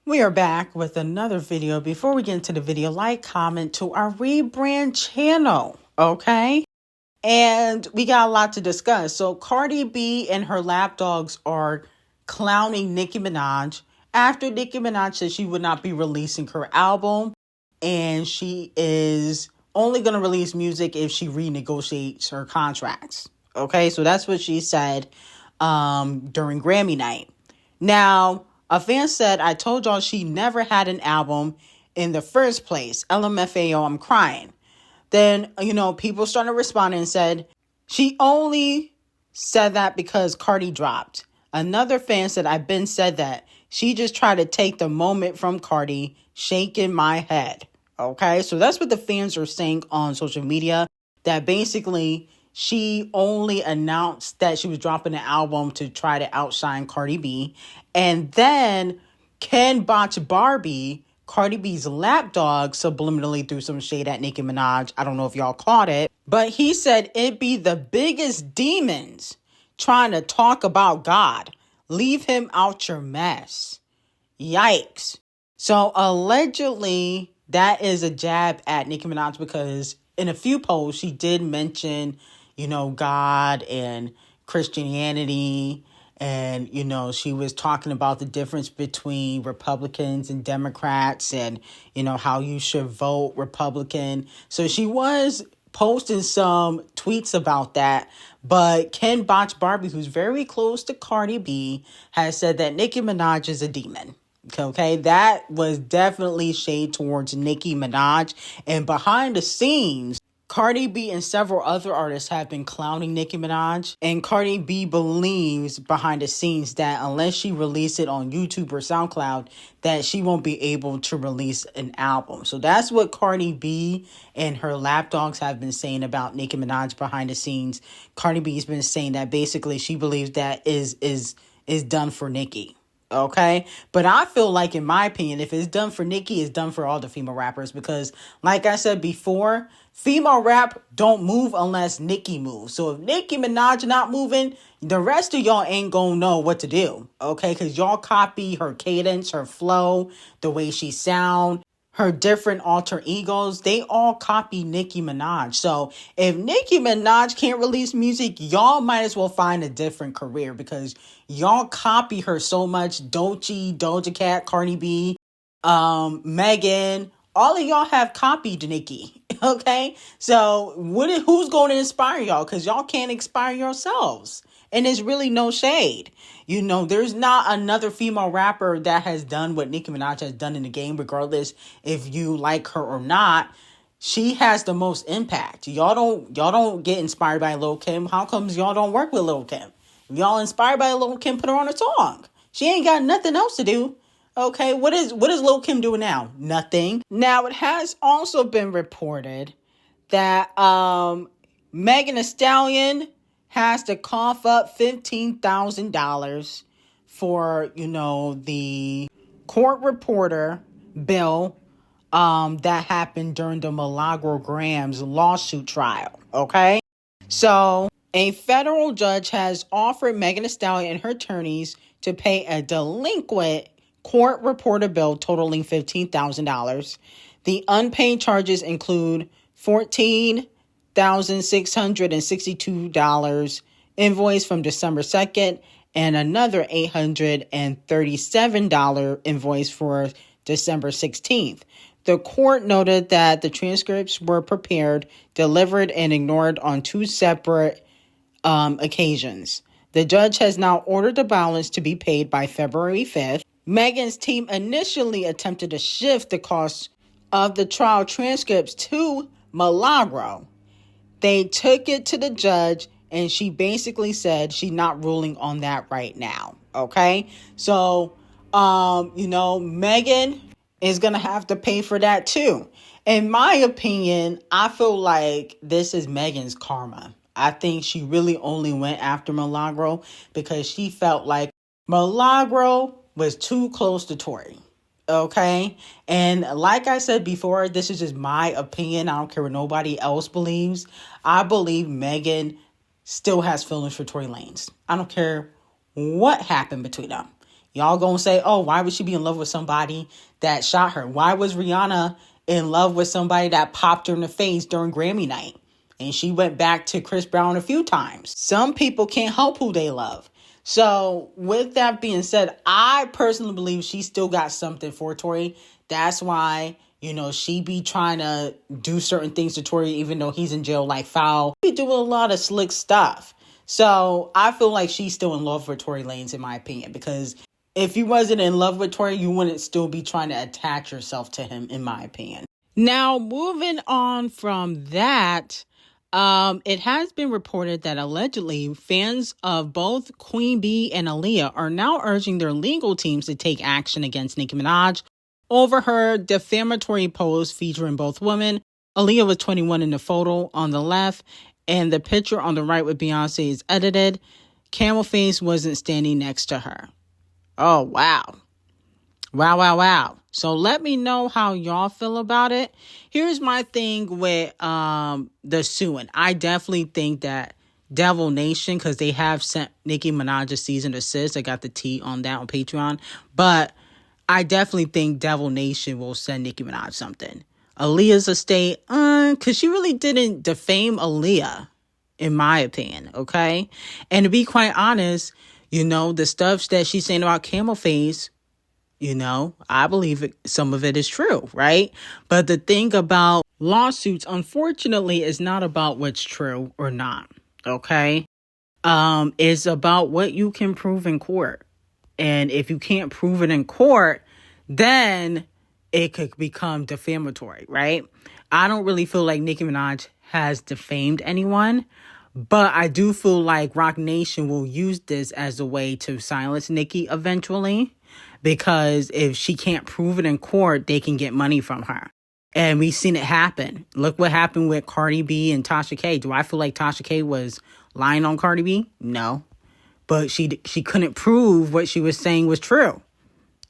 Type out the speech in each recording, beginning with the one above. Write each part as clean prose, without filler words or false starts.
We are back with another video. Before we get into the video, like, comment to our rebrand channel, okay? And we got a lot to discuss. So Cardi B and her lapdogs are clowning Nicki Minaj after Nicki Minaj said she would not be releasing her album. And she is only going to release music if she renegotiates her contracts. Okay, so that's what she said during Grammy night. Now, a fan said, I told y'all she never had an album in the first place. LMFAO, I'm crying. Then, people started responding and said, she only said that because Cardi dropped. Another fan said, I've been said that. She just tried to take the moment from Cardi, shaking my head. Okay, so that's what the fans are saying on social media, that basically she only announced that she was dropping an album to try to outshine Cardi B. And then Ken Botch Barbie, Cardi B's lapdog, subliminally threw some shade at Nicki Minaj. I don't know if y'all caught it, but he said it'd be the biggest demons trying to talk about God. Leave him out your mess. Yikes. So allegedly, that is a jab at Nicki Minaj because in a few posts, she did mention, God and Christianity. And, she was talking about the difference between Republicans and Democrats and, how you should vote Republican. So she was posting some tweets about that. But Ken Botch Barbie, who's very close to Cardi B, has said that Nicki Minaj is a demon. Okay, that was definitely shade towards Nicki Minaj. And behind the scenes, Cardi B and several other artists have been clowning Nicki Minaj. And Cardi B believes behind the scenes that unless she releases it on YouTube or SoundCloud, that she won't be able to release an album. So that's what Cardi B and her lapdogs have been saying about Nicki Minaj behind the scenes. Cardi B has been saying that basically she believes that is done for Nicki. Okay, but I feel like, in my opinion, if it's done for Nicki, it's done for all the female rappers because, like I said before, female rap don't move unless Nicki moves. So if Nicki Minaj not moving, the rest of y'all ain't gonna know what to do. Okay, because y'all copy her cadence, her flow, the way she sound, her different alter egos, they all copy Nicki Minaj. So if Nicki Minaj can't release music, y'all might as well find a different career because y'all copy her so much. Doja Cat, Cardi B, Megan, all of y'all have copied Nicki. Okay, so who's going to inspire y'all? Because y'all can't inspire yourselves. And there's really no shade. There's not another female rapper that has done what Nicki Minaj has done in the game, regardless if you like her or not. She has the most impact. Y'all don't get inspired by Lil Kim. How comes y'all don't work with Lil Kim? If y'all inspired by Lil Kim, put her on a song. She ain't got nothing else to do. Okay, what is Lil Kim doing now? Nothing. Now, it has also been reported that Megan Thee Stallion has to cough up $15,000 for, the court reporter bill that happened during the Milagro Grams lawsuit trial. Okay, so a federal judge has offered Megan Thee Stallion and her attorneys to pay a delinquent court reporter bill totaling $15,000. The unpaid charges include $14,662 invoice from December 2nd and another $837 invoice for December 16th. The court noted that the transcripts were prepared, delivered, and ignored on two separate occasions. The judge has now ordered the balance to be paid by February 5th. Megan's team initially attempted to shift the cost of the trial transcripts to Milagro. They took it to the judge, and she basically said she's not ruling on that right now. Okay, so Megan is gonna have to pay for that too. In my opinion, I feel like this is Megan's karma. I think she really only went after Milagro because she felt like Milagro was too close to Tory. Okay, and like I said before, this is just my opinion. I don't care what nobody else believes. I believe Megan still has feelings for Tory Lanez. I don't care what happened between them. Y'all gonna say, oh, why would she be in love with somebody that shot her? Why was Rihanna in love with somebody that popped her in the face during Grammy night? And she went back to Chris Brown a few times. Some people can't help who they love. So with that being said, I personally believe she still got something for Tory. That's why, she be trying to do certain things to Tory, even though he's in jail like foul. He doing a lot of slick stuff. So I feel like she's still in love with Tory Lanez, in my opinion, because if you wasn't in love with Tory, you wouldn't still be trying to attach yourself to him, in my opinion. Now, moving on from that, it has been reported that allegedly fans of both Queen Bee and Aaliyah are now urging their legal teams to take action against Nicki Minaj over her defamatory post featuring both women. Aaliyah was 21 in the photo on the left, and the picture on the right with Beyonce is edited. Camel Face wasn't standing next to her. Oh, wow. Wow. So let me know how y'all feel about it. Here's my thing with the suing. I definitely think that Devil Nation, because they have sent Nicki Minaj a cease and desist. I got the T on that on Patreon. But I definitely think Devil Nation will send Nicki Minaj something. Aaliyah's estate, because she really didn't defame Aaliyah, in my opinion, okay? And to be quite honest, the stuff that she's saying about Camel Face, I believe some of it is true, right? But the thing about lawsuits, unfortunately, is not about what's true or not, okay? It's about what you can prove in court. And if you can't prove it in court, then it could become defamatory, right? I don't really feel like Nicki Minaj has defamed anyone, but I do feel like Roc Nation will use this as a way to silence Nicki eventually, because if she can't prove it in court, they can get money from her. And we've seen it happen. Look what happened with Cardi B and Tasha K. Do I feel like Tasha K was lying on Cardi B? No. But she couldn't prove what she was saying was true.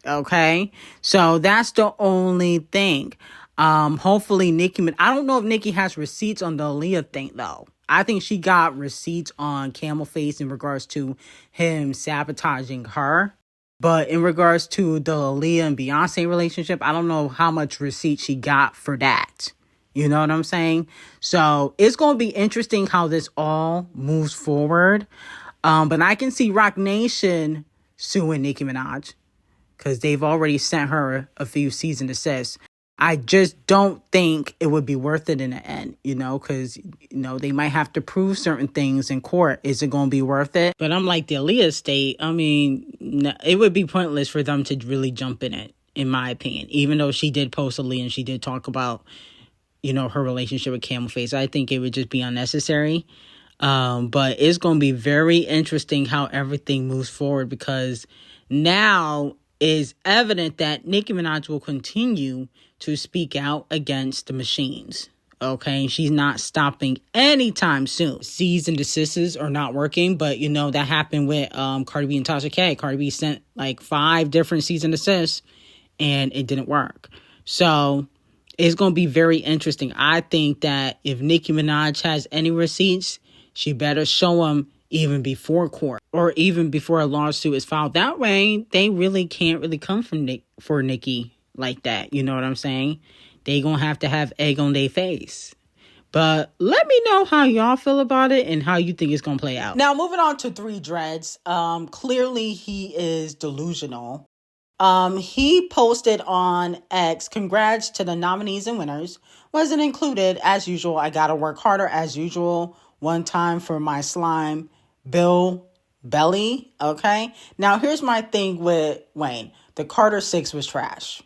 Okay? So that's the only thing. Hopefully Nicki, I don't know if Nicki has receipts on the Aaliyah thing though. I think she got receipts on Camel Face in regards to him sabotaging her. But in regards to the Aaliyah and Beyonce relationship, I don't know how much receipt she got for that. You know what I'm saying? So it's going to be interesting how this all moves forward. But I can see Roc Nation suing Nicki Minaj because they've already sent her a few cease and desists. I just don't think it would be worth it in the end, because, they might have to prove certain things in court. Is it going to be worth it? But I'm like the Aaliyah estate. I mean, it would be pointless for them to really jump in it, in my opinion, even though she did post Aaliyah and she did talk about, her relationship with Camel Face. I think it would just be unnecessary. But it's going to be very interesting how everything moves forward, because now is evident that Nicki Minaj will continue to speak out against the machines. Okay, she's not stopping anytime soon. Cease and desists are not working, but that happened with Cardi B and Tasha K. Cardi B sent like 5 different cease and desists, and it didn't work. So it's going to be very interesting. I think that if Nicki Minaj has any receipts, she better show them even before court or even before a lawsuit is filed. That way, they really can't really come for Nicki like that. You know what I'm saying? They gonna have to have egg on their face. But let me know how y'all feel about it and how you think it's gonna play out. Now, moving on to 3 Dreads. Clearly, he is delusional. He posted on X, congrats to the nominees and winners. Wasn't included, as usual. I gotta work harder, as usual. One time for my slime, Bill Belly. Okay. Now, here's my thing with Wayne. The Carter 6 was trash.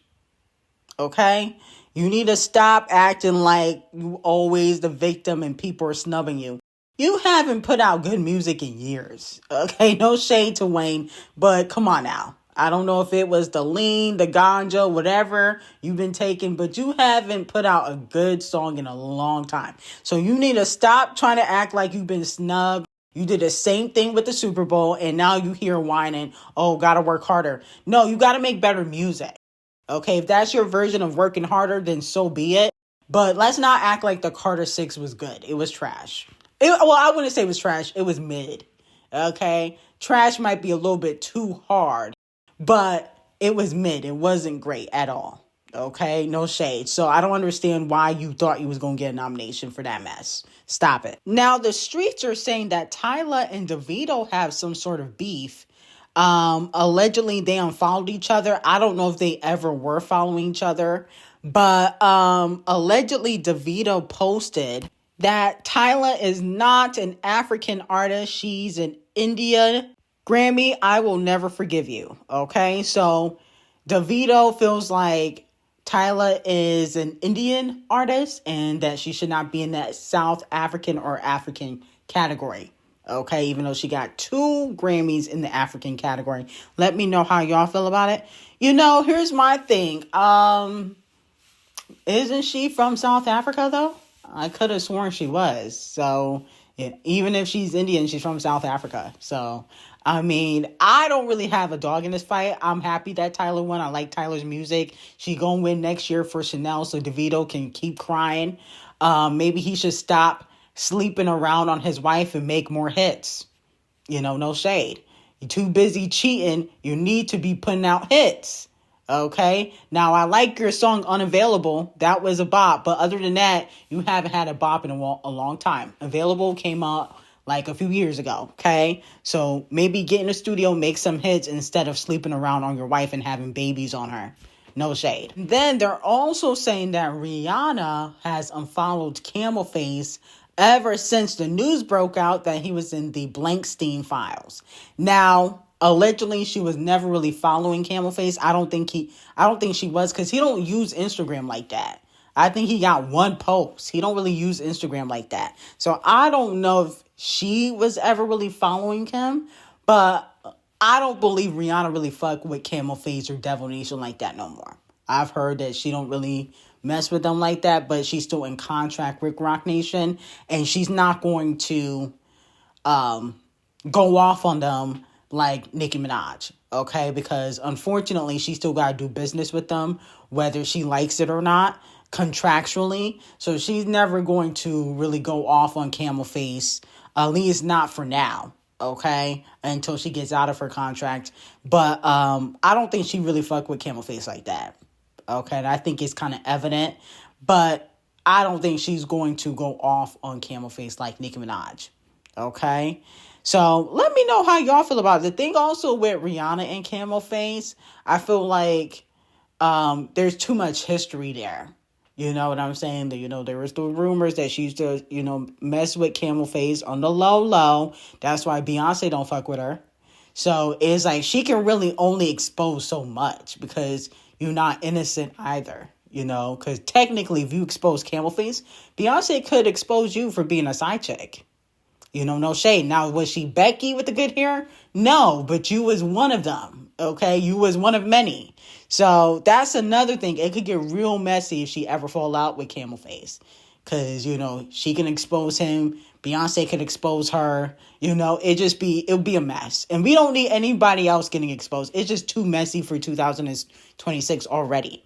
Okay. You need to stop acting like you always the victim and people are snubbing you. You haven't put out good music in years. Okay. No shade to Wayne, but come on now. I don't know if it was the lean, the ganja, whatever you've been taking, but you haven't put out a good song in a long time. So you need to stop trying to act like you've been snubbed. You did the same thing with the Super Bowl, and now you hear whining, oh, gotta work harder. No, you gotta make better music. Okay, if that's your version of working harder, then so be it. But let's not act like the Carter 6 was good. It was trash. I wouldn't say it was trash. It was mid. Okay? Trash might be a little bit too hard. but it was mid. It wasn't great at all. Okay, no shade. So I don't understand why you thought you was going to get a nomination for that mess. Stop it. Now, the streets are saying that Tyla and Davido have some sort of beef. Allegedly, they unfollowed each other. I don't know if they ever were following each other. But allegedly, Davido posted that Tyla is not an African artist. She's an Indian. Grammy, I will never forgive you. Okay, so Davido feels like Tyla is an Indian artist and that she should not be in that South African or African category. Okay, even though she got 2 Grammys in the African category. Let me know how y'all feel about it. Here's my thing. Isn't she from South Africa though? I could have sworn she was. So yeah, even if she's Indian, she's from South Africa. So I mean, I don't really have a dog in this fight. I'm happy that Tyla won. I like Tyla's music. She gonna win next year for Chanel, so Davido can keep crying. Maybe he should stop sleeping around on his wife and make more hits. No shade. You're too busy cheating. You need to be putting out hits. Okay? Now, I like your song Unavailable. That was a bop. But other than that, you haven't had a bop in a long time. Available came out like a few years ago, okay? So maybe get in the studio, make some hits instead of sleeping around on your wife and having babies on her. No shade. Then they're also saying that Rihanna has unfollowed Camel Face ever since the news broke out that he was in the Blankstein files. Now, allegedly, she was never really following Camel Face. I don't think she was, because he don't use Instagram like that. I think he got one post. He don't really use Instagram like that. So I don't know if she was ever really following him, but I don't believe Rihanna really fuck with Camel Face or Devil Nation like that no more. I've heard that she don't really mess with them like that, but she's still in contract with Roc Nation, and she's not going to go off on them like Nicki Minaj, okay? Because unfortunately, she still got to do business with them, whether she likes it or not, contractually. So she's never going to really go off on Camel Face, at least not for now, okay? Until she gets out of her contract. But I don't think she really fuck with Camel Face like that, okay? And I think it's kind of evident, but I don't think she's going to go off on Camel Face like Nicki Minaj, okay? So let me know how y'all feel about it. The thing also with Rihanna and Camel Face, I feel like there's too much history there. You know what I'm saying? There was the rumors that she used to, mess with Camel Face on the low. That's why Beyonce don't fuck with her. So it's like she can really only expose so much because you're not innocent either, because technically if you expose Camel Face, Beyonce could expose you for being a side chick. No shade. Now, was she Becky with the good hair? No, but you was one of them, okay? You was one of many. So that's another thing. It could get real messy if she ever fall out with Camel Face. Because, she can expose him. Beyonce could expose her. It'll be a mess. And we don't need anybody else getting exposed. It's just too messy for 2026 already.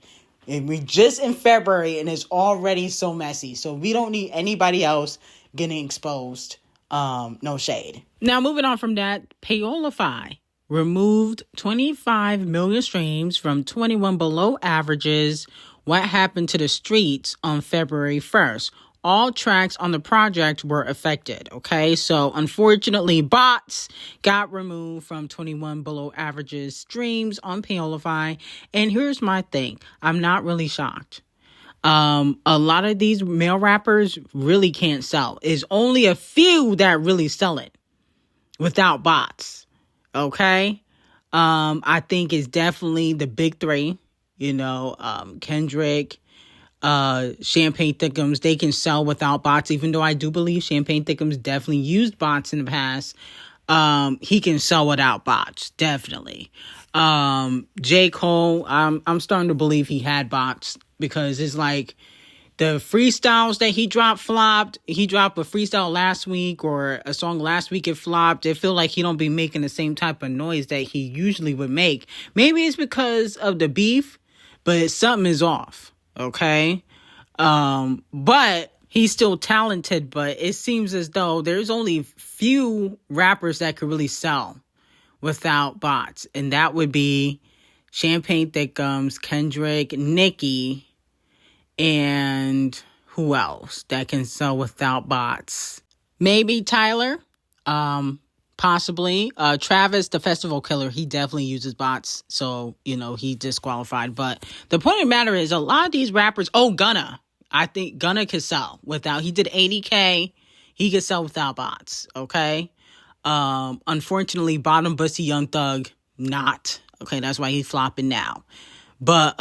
And we just in February and it's already so messy. So we don't need anybody else getting exposed. No shade. Now, moving on from that, Paolify removed 25 million streams from 21 Below averages. What happened to the streets on February 1st? All tracks on the project were affected, okay? So, unfortunately, bots got removed from 21 Below averages streams on Paolify. And here's my thing. I'm not really shocked. A lot of these male rappers really can't sell. It's only a few that really sell it without bots. Okay. I think it's definitely the big three, Kendrick, Champagne Thickums. They can sell without bots, even though I do believe Champagne Thickums definitely used bots in the past. He can sell without bots. Definitely. J. Cole, I'm starting to believe he had bots. Because it's like the freestyles that he dropped flopped. He dropped a freestyle last week or a song last week, it flopped. It feel like he don't be making the same type of noise that he usually would make. Maybe it's because of the beef, but something is off. Okay. But he's still talented, but it seems as though there's only few rappers that could really sell without bots. And that would be Champagne Thickums, Kendrick, Nicki, and who else that can sell without bots? Maybe Tyler, possibly. Travis, the festival killer, he definitely uses bots, so, you know, he disqualified. But the point of the matter is, a lot of these rappers, Gunna, I think Gunna could sell without, he did 80K, he could sell without bots, okay? Unfortunately, Bottom Bussy Young Thug, not. Okay, that's why he's flopping now. But,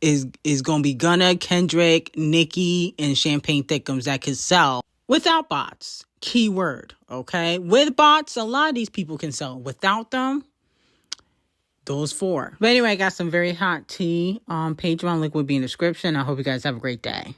is going to be Gunna, Kendrick, Nicki, and Champagne Thickums that could sell without bots. Keyword, okay? With bots, a lot of these people can sell. Without them, those four. But anyway, I got some very hot tea. Patreon link will be in the description. I hope you guys have a great day.